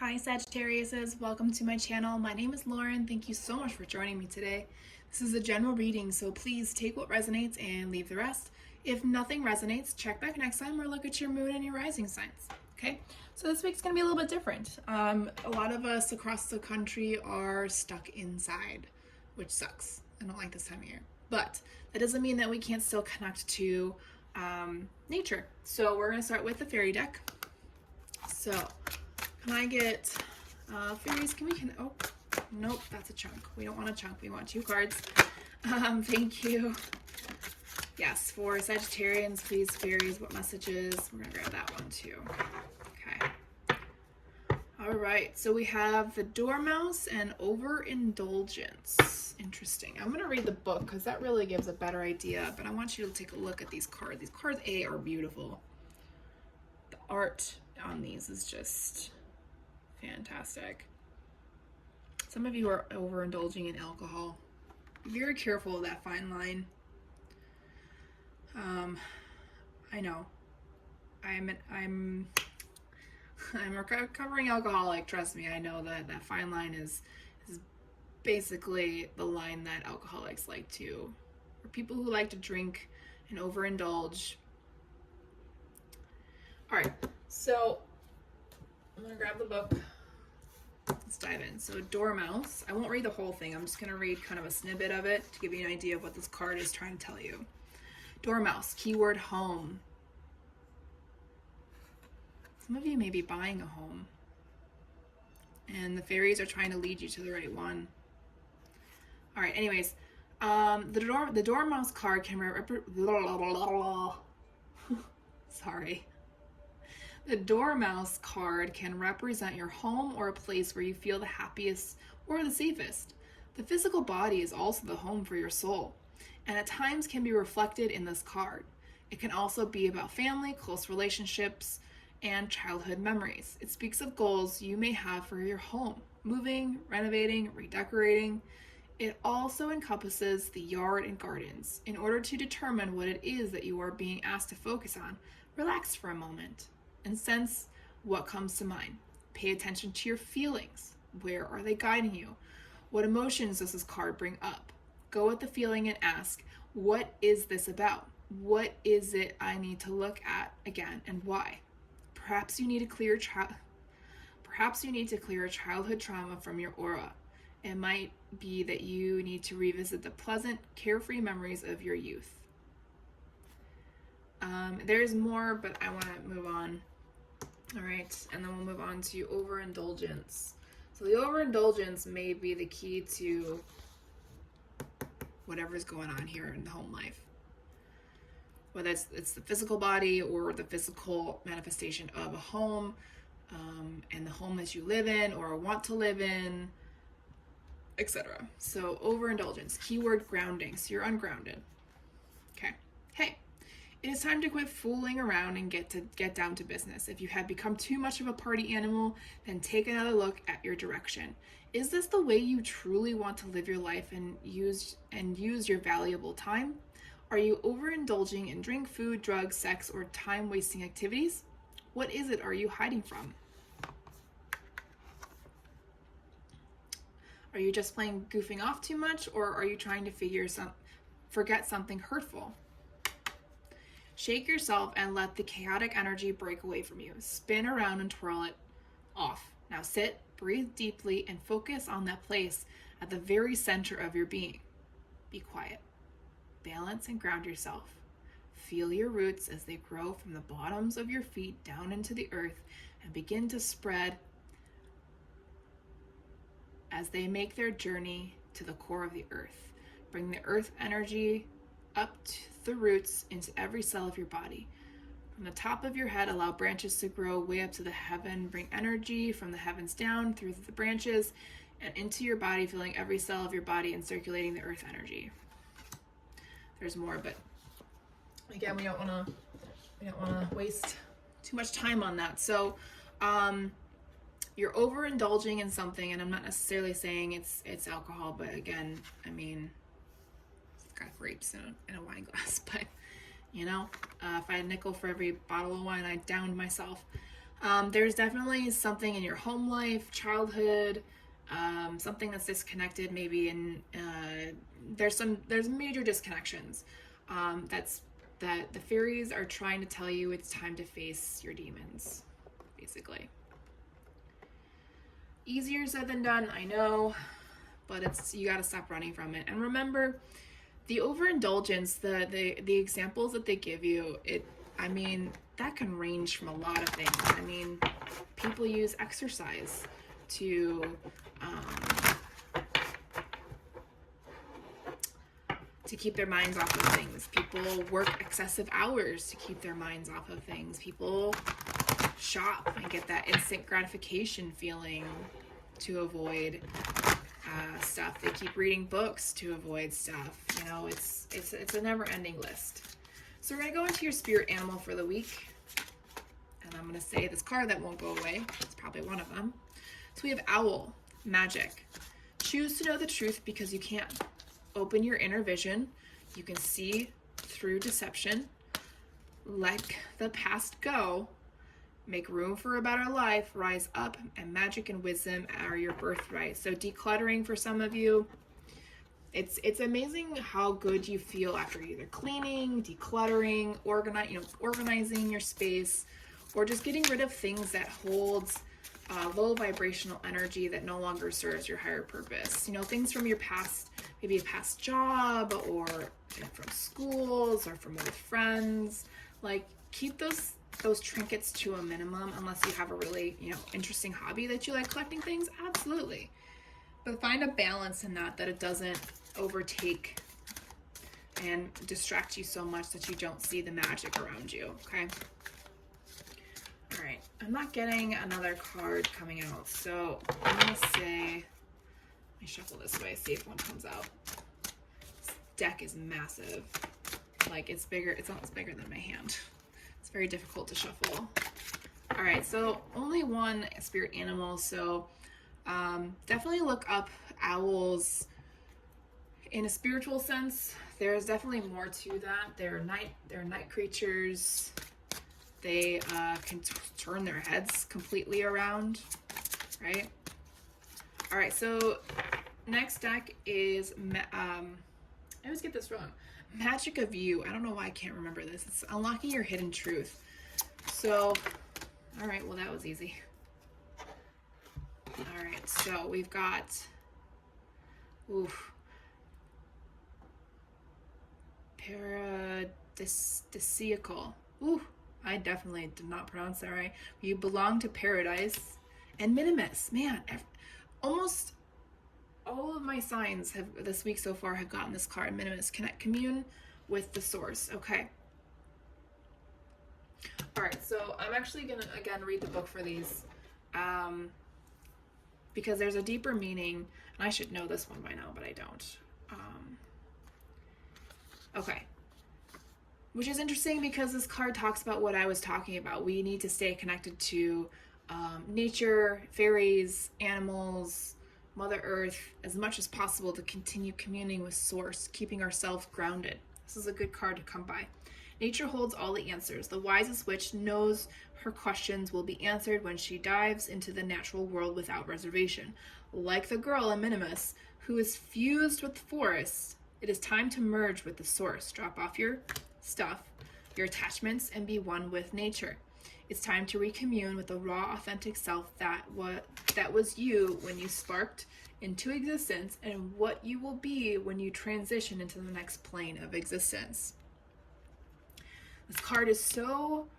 Hi Sagittariuses, welcome to my channel. My name is Lauren. Thank you so much for joining me today. This is a general reading, so please take what resonates and leave the rest. If nothing resonates, check back next time or look at your moon and your rising signs. Okay, so this week's gonna be a little bit different. A lot of us across the country are stuck inside, which sucks. I don't like this time of year, but that doesn't mean that we can't still connect to nature. So we're gonna start with the fairy deck. So can I get fairies? Oh, nope, that's a chunk. We don't want a chunk. We want 2 cards. Thank you. Yes, for Sagittarians, please, fairies, what messages? We're going to grab that one too. Okay. All right, so we have the Dormouse and Overindulgence. Interesting. I'm going to read the book because that really gives a better idea, but I want you to take a look at these cards. These cards, are beautiful. The art on these is just fantastic. Some of you are overindulging in alcohol. Be very careful of that fine line. I know. I'm a recovering alcoholic. Trust me, I know that fine line is basically the line that alcoholics like to, or people who like to drink and overindulge. All right, so I'm gonna grab the book. Let's dive in. So Dormouse. I won't read the whole thing. I'm just going to read kind of a snippet of it to give you an idea of what this card is trying to tell you. Dormouse, keyword home. Some of you may be buying a home, and the fairies are trying to lead you to the right one. All right, anyways, the Dormouse card can sorry. The Dormouse card can represent your home or a place where you feel the happiest or the safest. The physical body is also the home for your soul, and at times can be reflected in this card. It can also be about family, close relationships, and childhood memories. It speaks of goals you may have for your home, moving, renovating, redecorating. It also encompasses the yard and gardens. In order to determine what it is that you are being asked to focus on, relax for a moment and sense what comes to mind. Pay attention to your feelings. Where are they guiding you? What emotions does this card bring up? Go with the feeling and ask, what is this about? What is it I need to look at again, and why? Perhaps you need to clear childhood trauma from your aura. It might be that you need to revisit the pleasant, carefree memories of your youth. There's more, but I want to move on. All right, and then we'll move on to overindulgence. So the overindulgence may be the key to whatever's going on here in the home life. Whether it's the physical body or the physical manifestation of a home, and the home that you live in or want to live in, etc. So overindulgence, keyword grounding. So you're ungrounded. Okay. Hey. It is time to quit fooling around and get down to business. If you have become too much of a party animal, then take another look at your direction. Is this the way you truly want to live your life and use your valuable time? Are you overindulging in drink, food, drugs, sex, or time-wasting activities? What is it are you hiding from? Are you just plain goofing off too much, or are you trying to forget something hurtful? Shake yourself and let the chaotic energy break away from you. Spin around and twirl it off. Now sit, breathe deeply, and focus on that place at the very center of your being. Be quiet. Balance and ground yourself. Feel your roots as they grow from the bottoms of your feet down into the earth and begin to spread as they make their journey to the core of the earth. Bring the earth energy up to the roots into every cell of your body. From the top of your head, allow branches to grow way up to the heaven. Bring energy from the heavens down through the branches and into your body, filling every cell of your body and circulating the earth energy. There's more, but again, we don't want to waste too much time on that. So you're overindulging in something, and I'm not necessarily saying it's alcohol, but again, I mean, got grapes in a wine glass, but if I had a nickel for every bottle of wine I downed myself. There's definitely something in your home life, childhood, something that's disconnected, maybe there's major disconnections. That the fairies are trying to tell you it's time to face your demons, basically. Easier said than done, I know, but you got to stop running from it. And remember, the overindulgence, the examples that they give you, that can range from a lot of things. People use exercise to keep their minds off of things. People work excessive hours to keep their minds off of things. People shop and get that instant gratification feeling to avoid stuff. They keep reading books to avoid stuff. It's a never-ending list. So we're going to go into your spirit animal for the week. And I'm going to say this card that won't go away. It's probably one of them. So we have Owl, magic. Choose to know the truth because you can. Open your inner vision. You can see through deception. Let the past go. Make room for a better life. Rise up, and magic and wisdom are your birthright. So decluttering for some of you. It's amazing how good you feel after either cleaning, decluttering, organizing your space, or just getting rid of things that holds low vibrational energy that no longer serves your higher purpose. Things from your past, maybe a past job, or from schools, or from old friends. Keep those trinkets to a minimum, unless you have a really interesting hobby that you like collecting things. Absolutely, but find a balance in that it doesn't overtake and distract you so much that you don't see the magic around you. Okay. All right, I'm not getting another card coming out, so I'm gonna say, let me shuffle this way, see if one comes out. This deck is massive. It's bigger, it's almost bigger than my hand. It's very difficult to shuffle. All right, so only one spirit animal, so definitely look up owls in a spiritual sense. There's definitely more to that. They're night creatures. They can turn their heads completely around, right? All right, so next deck is, I always get this wrong, Magic of You. I don't know why I can't remember this. It's unlocking your hidden truth. So, all right, well, that was easy. All right, so we've got, paradisiacal. I definitely did not pronounce that right. You belong to paradise. And minimus. Man, almost all of my signs have this week so far have gotten this card. Minimus. Commune with the source. Okay. All right, so I'm actually going to, again, read the book for these. Because there's a deeper meaning. And I should know this one by now, but I don't. Okay. Which is interesting because this card talks about what I was talking about. We need to stay connected to nature, fairies, animals, Mother Earth, as much as possible to continue communing with Source, keeping ourselves grounded. This is a good card to come by. Nature holds all the answers. The wisest witch knows her questions will be answered when she dives into the natural world without reservation. Like the girl in Minimus, who is fused with the forest, it is time to merge with the Source. Drop off your stuff, your attachments, and be one with nature. It's time to recommune with the raw, authentic self that was you when you sparked into existence, and what you will be when you transition into the next plane of existence. This card is so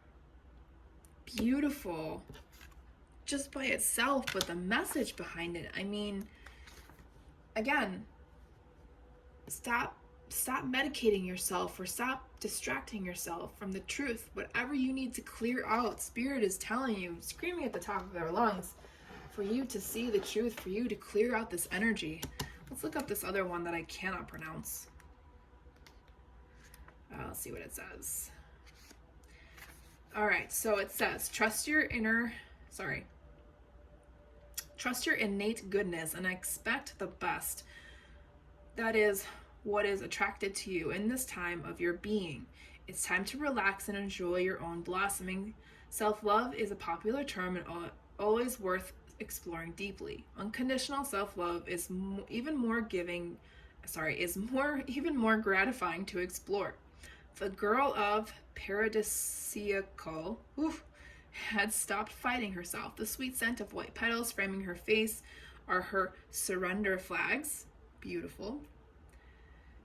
beautiful just by itself, but the message behind it, again, stop medicating yourself, or stop distracting yourself from the truth. Whatever you need to clear out, Spirit is telling you, screaming at the top of their lungs, for you to see the truth, for you to clear out this energy. Let's look up this other one that I cannot pronounce. Let's see what it says. All right, so it says, trust your innate goodness and expect the best. That is what is attracted to you in this time of your being. It's time to relax and enjoy your own blossoming Self-love is a popular term and always worth exploring deeply. Unconditional self-love is even more gratifying to explore. The girl of Paradisiacal had stopped fighting herself. The sweet scent of white petals framing her face are her surrender flags. Beautiful.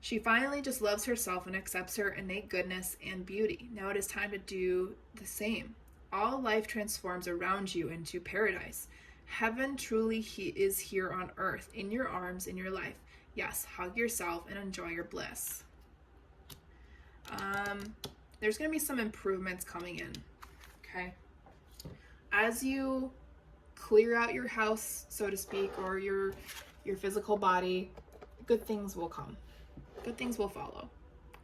She finally just loves herself and accepts her innate goodness and beauty. Now it is time to do the same. All life transforms around you into paradise. Heaven truly is here on earth, in your arms, in your life. Yes, hug yourself and enjoy your bliss. There's going to be some improvements coming in, okay? As you clear out your house, so to speak, or your physical body, good things will come. Good things will follow,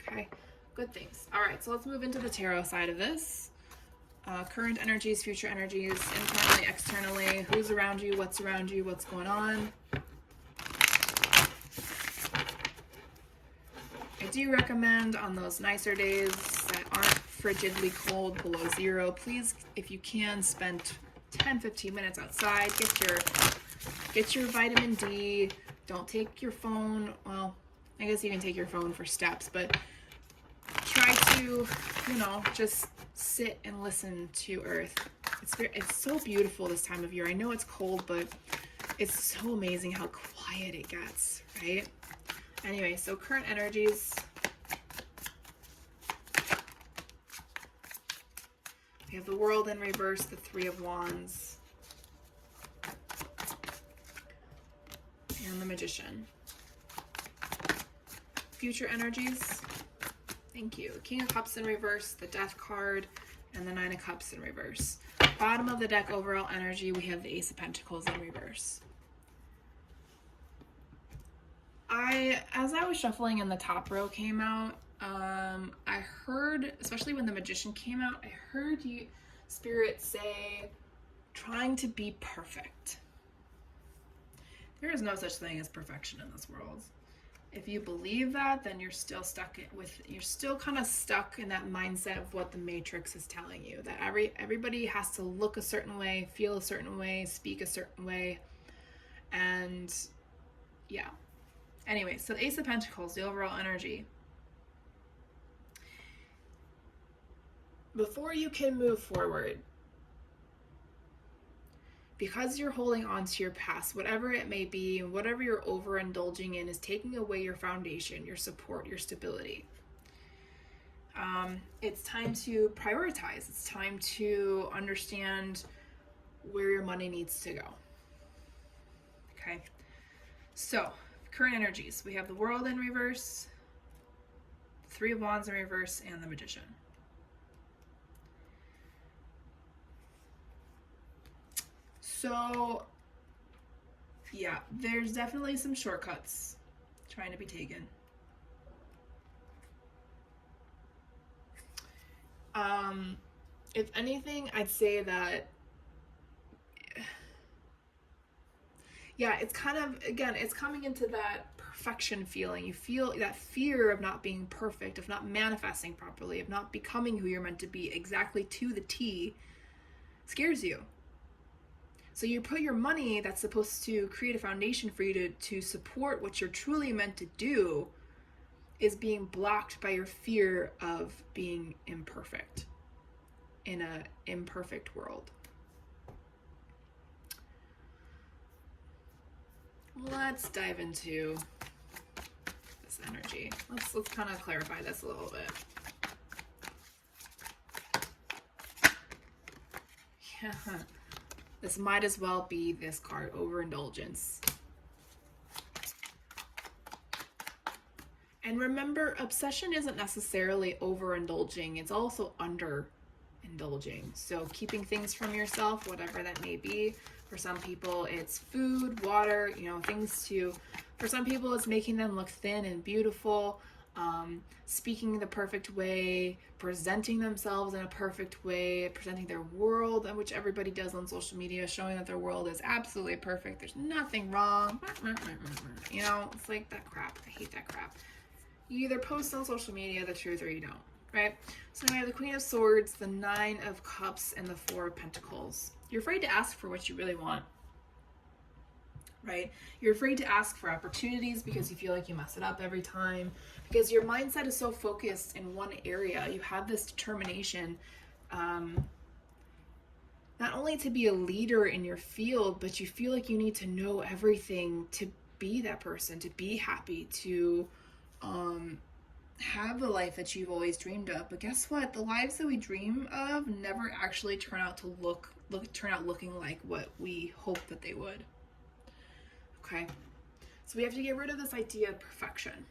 okay? Good things. All right, so let's move into the tarot side of this. Current energies, future energies, internally, externally, who's around you, what's going on. I do recommend on those nicer days that aren't frigidly cold below zero, please, if you can, spend 10-15 minutes outside. Get your vitamin D. Don't take your phone. Well, I guess you can take your phone for steps, but try to, just sit and listen to Earth. It's so beautiful this time of year. I know it's cold, but it's so amazing how quiet it gets, right? Anyway, so current energies. We have the World in reverse, the Three of Wands, and the Magician. Future energies. Thank you. King of Cups in reverse, the Death card, and the Nine of Cups in reverse. Bottom of the deck, overall energy, we have the Ace of Pentacles in reverse. As I was shuffling and the top row came out, I heard, especially when the Magician came out, I heard Spirit say, trying to be perfect. There is no such thing as perfection in this world. If you believe that, then you're still kind of stuck in that mindset of what the Matrix is telling you, that everybody has to look a certain way, feel a certain way, speak a certain way, and yeah. Anyway, so the Ace of Pentacles, the overall energy. Before you can move forward, because you're holding on to your past, whatever it may be, and whatever you're overindulging in is taking away your foundation, your support, your stability. It's time to prioritize. It's time to understand where your money needs to go. Okay. So, current energies. We have the World in reverse, Three of Wands in reverse, and the Magician. So, yeah, there's definitely some shortcuts trying to be taken. If anything, I'd say that, yeah, it's kind of, again, it's coming into that perfection feeling. You feel that fear of not being perfect, of not manifesting properly, of not becoming who you're meant to be exactly to the T, scares you. So you put your money that's supposed to create a foundation for you to support what you're truly meant to do is being blocked by your fear of being imperfect in an imperfect world. Let's dive into this energy. Let's kind of clarify this a little bit. Yeah. This might as well be this card, overindulgence. And remember, obsession isn't necessarily overindulging. It's also underindulging. So keeping things from yourself, whatever that may be. For some people, it's food, water, things for some people, it's making them look thin and beautiful. Speaking the perfect way, presenting themselves in a perfect way, presenting their world, which everybody does on social media, showing that their world is absolutely perfect. There's nothing wrong. It's like that crap. I hate that crap. You either post on social media the truth or you don't, right? So we have the Queen of Swords, the Nine of Cups, and the Four of Pentacles. You're afraid to ask for what you really want, right? You're afraid to ask for opportunities because you feel like you mess it up every time, because your mindset is so focused in one area. You have this determination, not only to be a leader in your field, but you feel like you need to know everything to be that person, to be happy, to have the life that you've always dreamed of. But guess what? The lives that we dream of never actually turn out to turn out looking like what we hope that they would. Okay, so we have to get rid of this idea of perfection.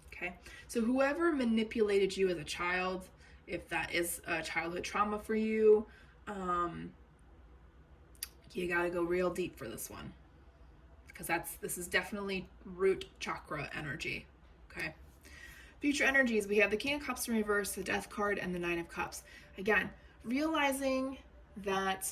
Okay, so whoever manipulated you as a child, if that is a childhood trauma for you, you gotta go real deep for this one, because this is definitely root chakra energy. Okay, future energies, we have the King of Cups in reverse, the Death card, and the Nine of Cups. Again, realizing that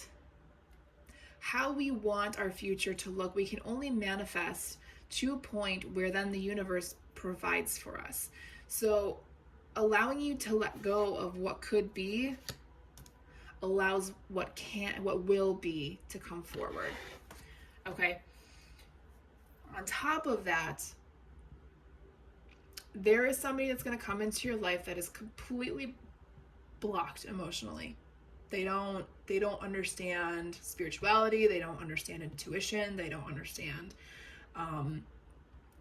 how we want our future to look, we can only manifest to a point where then the universe provides for us. So allowing you to let go of what could be allows what will be to come forward. Okay. On top of that, there is somebody that's going to come into your life that is completely blocked emotionally. They don't understand spirituality. They don't understand intuition. They don't understand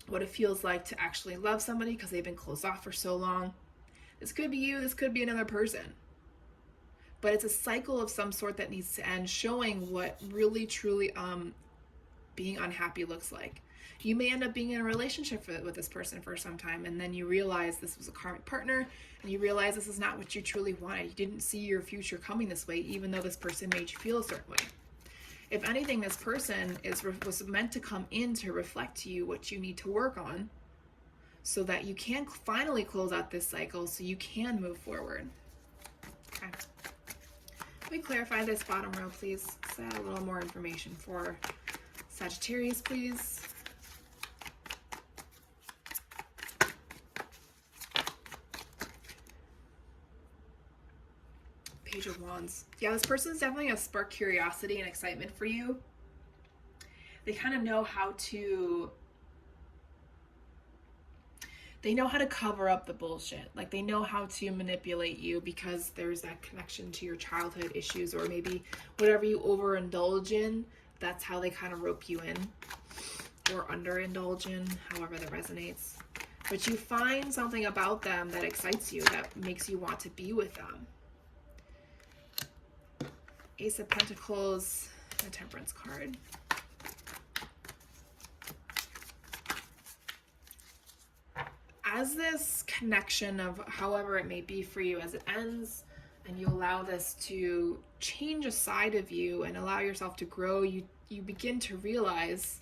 what it feels like to actually love somebody because they've been closed off for so long. This could be you. This could be another person. But it's a cycle of some sort that needs to end, showing what really, truly being unhappy looks like. You may end up being in a relationship with this person for some time, and then you realize this was a karmic partner, and you realize this is not what you truly wanted. You didn't see your future coming this way, even though this person made you feel a certain way. If anything, this person was meant to come in to reflect to you what you need to work on so that you can finally close out this cycle, so you can move forward. Okay. Can we clarify this bottom row, please? Let's add a little more information for Sagittarius, please. Page of Wands. Yeah, this person's definitely going to spark curiosity and excitement for you. They kind of know how to cover up the bullshit. Like, they know how to manipulate you because there's that connection to your childhood issues, or maybe whatever you overindulge in, that's how they kind of rope you in, or underindulge in, however that resonates. But you find something about them that excites you, that makes you want to be with them. Ace of Pentacles, the Temperance card. As this connection of however it may be for you, as it ends and you allow this to change a side of you and allow yourself to grow, you begin to realize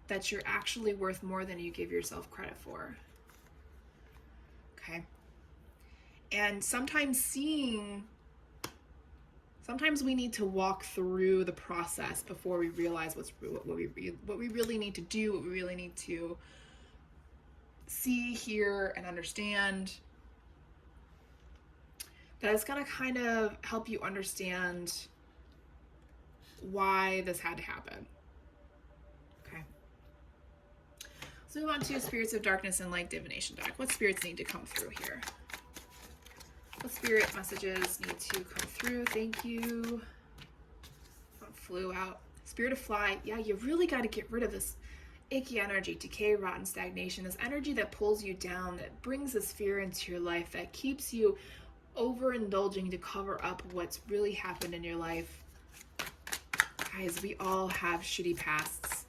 that you're actually worth more than you give yourself credit for. Okay? And sometimes we need to walk through the process before we realize what we really need to do, what we really need to see, hear, and understand. That is going to kind of help you understand why this had to happen. Okay. So move on to Spirits of Darkness and Light Divination deck. What spirits need to come through here? What spirit messages need to come through? Thank you. Flew out. Spirit of Fly. Yeah, you really got to get rid of this icky energy, decay, rotten, stagnation, this energy that pulls you down, that brings this fear into your life, that keeps you overindulging to cover up what's really happened in your life. Guys, we all have shitty pasts.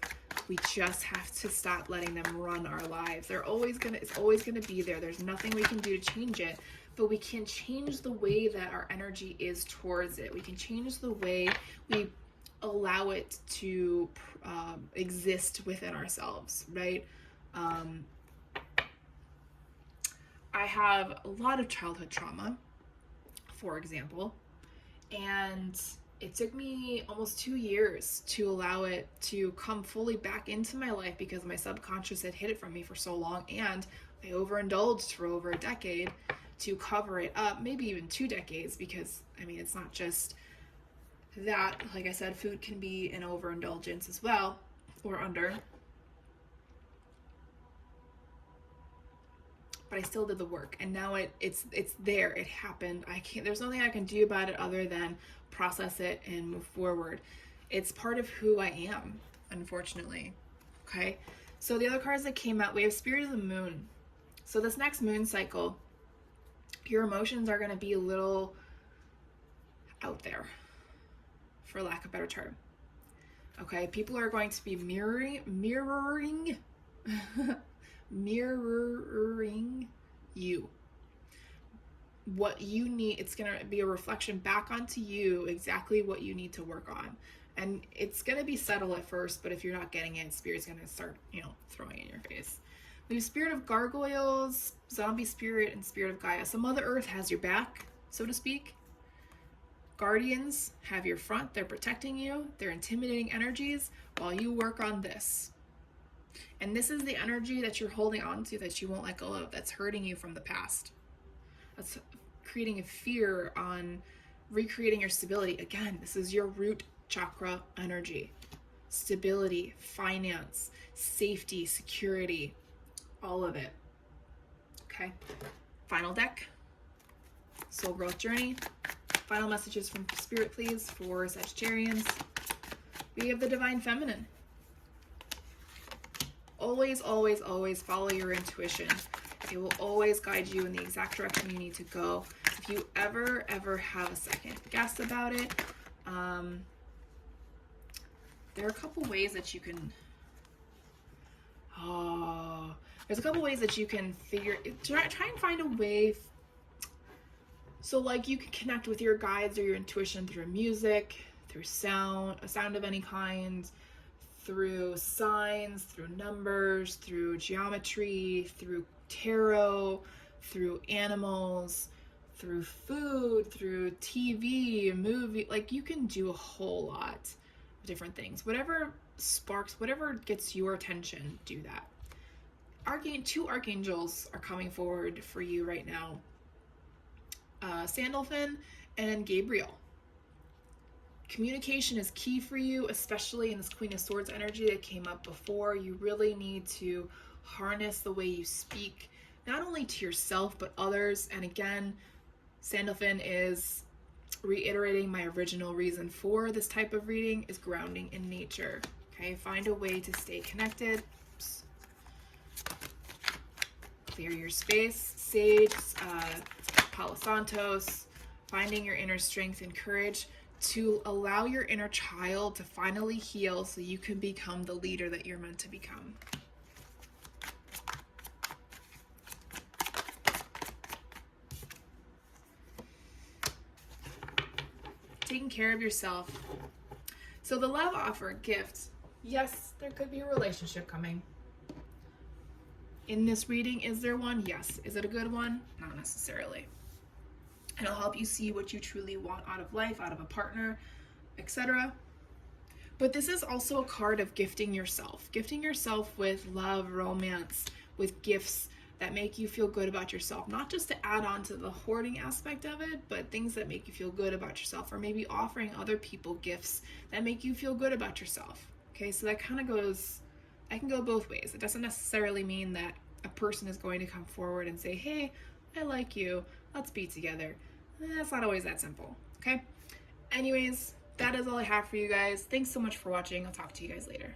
We just have to stop letting them run our lives. It's always gonna be there. There's nothing we can do to change it, but we can change the way that our energy is towards it. We can change the way we allow it to exist within ourselves, right? I have a lot of childhood trauma, for example, and it took me almost 2 years to allow it to come fully back into my life because my subconscious had hid it from me for so long, and I overindulged for over a decade to cover it up, maybe even 2 decades, because I mean, it's not just that. Like I said, food can be an overindulgence as well, or under. But I still did the work, and now it's there. It happened. There's nothing I can do about it other than process it and move forward. It's part of who I am, unfortunately. Okay, so the other cards that came out, we have Spirit of the Moon. So this next moon cycle, your emotions are going to be a little out there, for lack of a better term. Okay, people are going to be mirroring you. What you need, it's going to be a reflection back onto you, exactly what you need to work on. And it's going to be subtle at first, but if you're not getting it, Spirit's going to start, throwing it in your face. We have Spirit of Gargoyles, Zombie Spirit, and Spirit of Gaia. So Mother Earth has your back, so to speak. Guardians have your front. They're protecting you. They're intimidating energies while you work on this. And this is the energy that you're holding on to that you won't let go of, that's hurting you from the past. That's creating a fear on recreating your stability. Again, this is your root chakra energy. Stability, finance, safety, security, all of it. Okay. Final deck. Soul Growth Journey. Final messages from Spirit, please, for Sagittarians. We have the Divine Feminine. Always, always, always follow your intuition. It will always guide you in the exact direction you need to go. If you ever have a second guess about it, there are a couple ways that you can... there's a couple ways that you can try and find a way. So like you can connect with your guides or your intuition through music, through sound, a sound of any kind, through signs, through numbers, through geometry, through tarot, through animals, through food, through TV, movie. Like you can do a whole lot of different things. Whatever sparks, whatever gets your attention, do that. Two archangels are coming forward for you right now. Sandalphon and Gabriel. Communication is key for you, especially in this Queen of Swords energy that came up before. You really need to harness the way you speak, not only to yourself, but others. And again, Sandalphon is reiterating my original reason for this type of reading is grounding in nature. Okay, find a way to stay connected. Oops. Clear your space. Sage, Palo Santos, finding your inner strength and courage to allow your inner child to finally heal so you can become the leader that you're meant to become. Taking care of yourself. So the love offer, gift. Yes, there could be a relationship coming. In this reading, is there one? Yes. Is it a good one? Not necessarily. And it'll help you see what you truly want out of life, out of a partner, etc. But this is also a card of gifting yourself with love, romance, with gifts that make you feel good about yourself, not just to add on to the hoarding aspect of it, but things that make you feel good about yourself, or maybe offering other people gifts that make you feel good about yourself. Okay, so that kind of goes, I can go both ways. It doesn't necessarily mean that a person is going to come forward and say, hey, I like you, let's be together. That's not always that simple, okay? Anyways, that is all I have for you guys. Thanks so much for watching. I'll talk to you guys later.